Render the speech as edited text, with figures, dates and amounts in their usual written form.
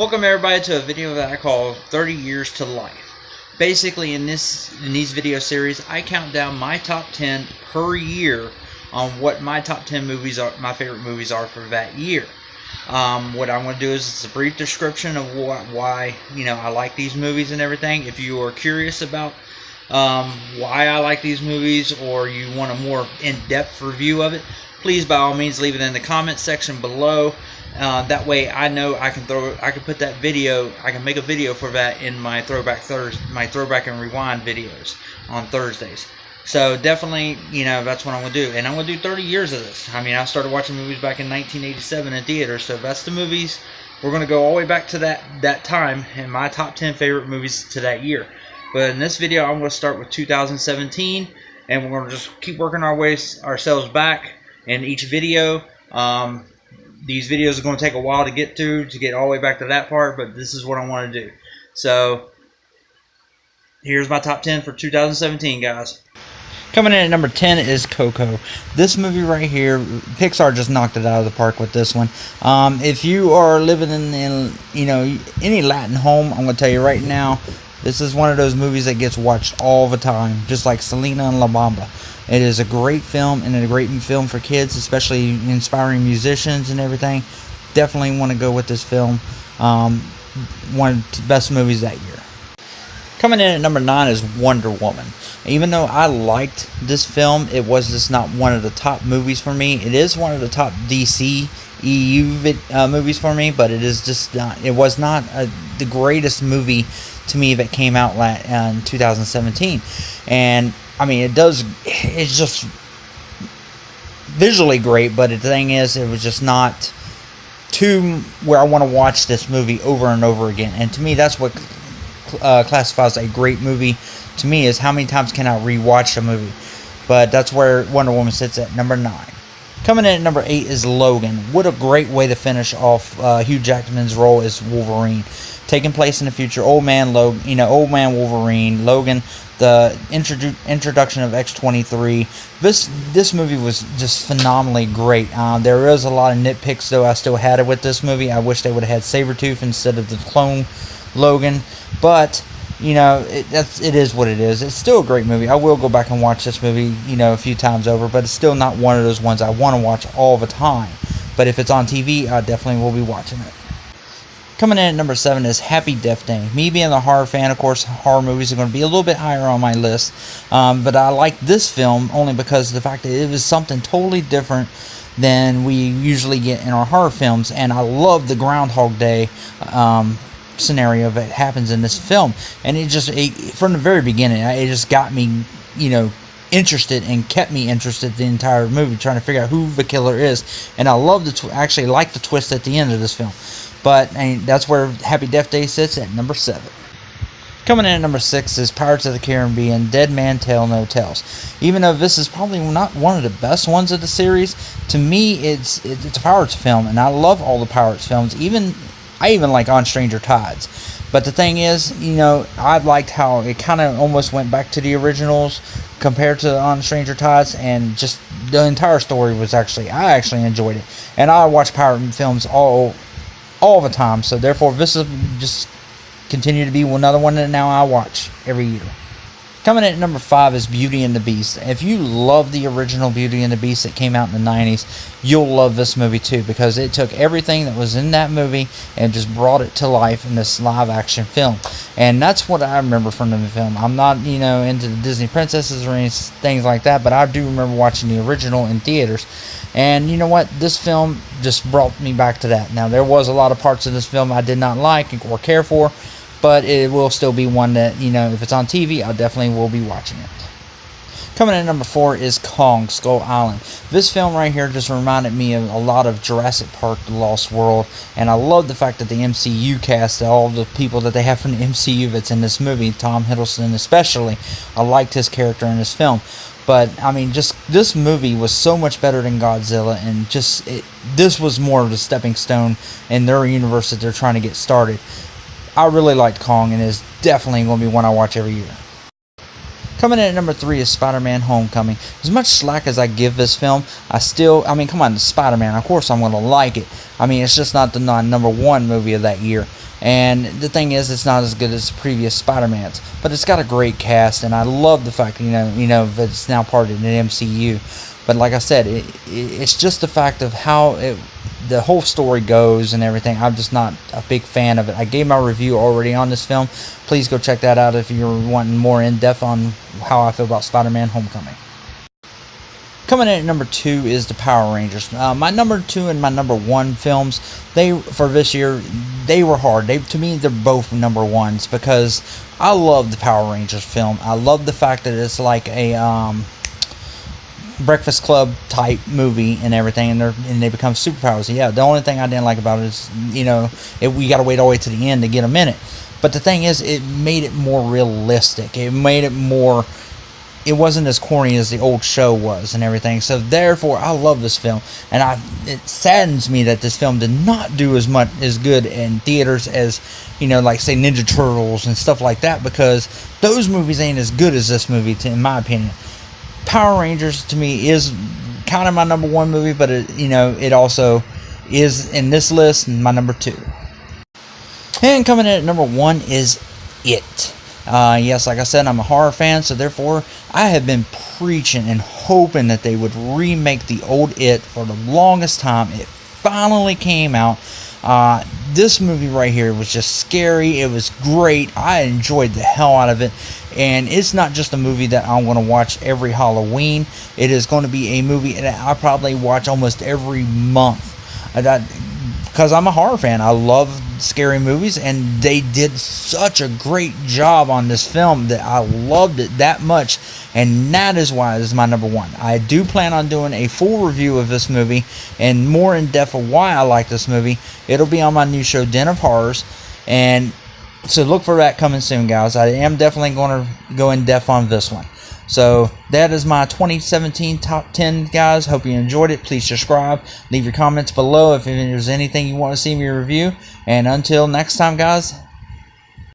Welcome everybody to a video that I call 30 Years to Life. Basically in these video series I count down my top 10 per year on what my top 10 movies are, my favorite movies are for that year. What I'm going to do is it's a brief description of why I like these movies and everything. If you are curious about why I like these movies, or you want a more in-depth review of it, please by all means leave it in the comment section below. That way I know I can put that video, I can make a video for that in my throwback and rewind videos on Thursdays. So definitely, that's what I'm going to do. And I'm going to do 30 years of this. I mean, I started watching movies back in 1987 in theaters, so that's the movies. We're going to go all the way back to that time and my top 10 favorite movies to that year. But in this video, I'm going to start with 2017, and we're going to just keep working ourselves back in each video. These videos are going to take a while to get all the way back to that part, but this is what I want to do. So here's my top 10 for 2017, guys. Coming in at number 10 is Coco. This movie right here, Pixar just knocked it out of the park with this one. If you are living in any Latin home, I'm going to tell you right now, this is one of those movies that gets watched all the time, just like Selena and La Bamba. It is a great film, and a great film for kids, especially inspiring musicians and everything. Definitely want to go with this film. One of the best movies that year. Coming in at number 9 is Wonder Woman. Even though I liked this film, it was just not one of the top movies for me. It is one of the top DC EU movies for me, but it is just not. It was not the greatest movie to me that came out in 2017. And I mean, it's just visually great, but the thing is, it was just not too where I want to watch this movie over and over again. And to me, that's what classifies a great movie to me, is how many times can I rewatch a movie. But that's where Wonder Woman sits at number 9. Coming in at number 8 is Logan. What a great way to finish off Hugh Jackman's role as Wolverine. Taking place in the future, old man Wolverine, Logan, the introduction of X-23. This movie was just phenomenally great. There is a lot of nitpicks, though. I still had it with this movie. I wish they would have had Sabretooth instead of the clone Logan. But it is what it is. It's still a great movie. I will go back and watch this movie, a few times over, but it's still not one of those ones I want to watch all the time. But if it's on TV, I definitely will be watching it. Coming in at number 7 is Happy Death Day. Me being a horror fan, of course, horror movies are going to be a little bit higher on my list. But I like this film only because of the fact that it was something totally different than we usually get in our horror films. And I love the Groundhog Day scenario that happens in this film. And from the very beginning, it just got me, interested and kept me interested the entire movie, trying to figure out who the killer is. And I love actually like the twist at the end of this film. But that's where Happy Death Day sits at number 7. Coming in at number 6 is Pirates of the Caribbean, Dead Man Tell No Tales. Even though this is probably not one of the best ones of the series, to me it's a Pirates film, and I love all the Pirates films. I even like On Stranger Tides. But the thing is, I liked how it kind of almost went back to the originals compared to On Stranger Tides, and just the entire story was I actually enjoyed it. And I watch pirate films all the time, so therefore this will just continue to be another one that now I watch every year. Coming in at number 5 is Beauty and the Beast. If you love the original Beauty and the Beast that came out in the 90s, you'll love this movie too, because it took everything that was in that movie and just brought it to life in this live action film. And that's what I remember from the film. I'm not into the Disney princesses or any things like that, but I do remember watching the original in theaters. And you know what? This film just brought me back to that. Now, there was a lot of parts of this film I did not like or care for, but it will still be one that, if it's on TV, I definitely will be watching it. Coming in at number 4 is Kong, Skull Island. This film right here just reminded me of a lot of Jurassic Park, The Lost World, and I love the fact that the MCU cast, all the people that they have from the MCU that's in this movie, Tom Hiddleston especially, I liked his character in this film. But, I mean, just this movie was so much better than Godzilla, and this was more of a stepping stone in their universe that they're trying to get started. I really liked Kong, and it's definitely going to be one I watch every year. Coming in at number 3 is Spider-Man Homecoming. As much slack as I give this film, I mean, come on, Spider-Man, of course I'm going to like it. I mean, it's just not the number 1 movie of that year. And the thing is, it's not as good as the previous Spider-Mans, but it's got a great cast, and I love the fact that it's now part of the MCU. But like I said, it's just the fact of how the whole story goes and everything. I'm just not a big fan of it. I gave my review already on this film. Please go check that out if you're wanting more in-depth on how I feel about Spider-Man Homecoming. Coming in at number 2 is the Power Rangers. My number 2 and my number 1 films, for this year, they were hard. To me, they're both number 1s because I love the Power Rangers film. I love the fact that it's like a Breakfast Club type movie and everything, and they become superpowers. Yeah, the only thing I didn't like about it is, we got to wait all the way to the end to get them in it. But the thing is, it made it more realistic. It made it more. It wasn't as corny as the old show was and everything. So therefore, I love this film, and it saddens me that this film did not do as good in theaters as, like say Ninja Turtles and stuff like that, because those movies ain't as good as this movie, in my opinion. Power Rangers to me is kind of my number 1 movie, but it also is in this list my number 2. And coming in at number 1 is It. Yes, like I said, I'm a horror fan, so therefore I have been preaching and hoping that they would remake the old It for the longest time. It finally came out. This movie right here was just scary. It was great. I enjoyed the hell out of it. And it's not just a movie that I'm going to watch every Halloween. It is going to be a movie that I probably watch almost every month. Because I'm a horror fan. I love scary movies, and they did such a great job on this film that I loved it that much, and that is why it is my number 1. I do plan on doing a full review of this movie and more in depth of why I like this movie. It'll be on my new show, Den of Horrors, and so look for that coming soon, guys. I am definitely going to go in depth on this one. So that is my 2017 top 10, guys. Hope you enjoyed it. Please subscribe. Leave your comments below if there's anything you want to see me review. And until next time, guys,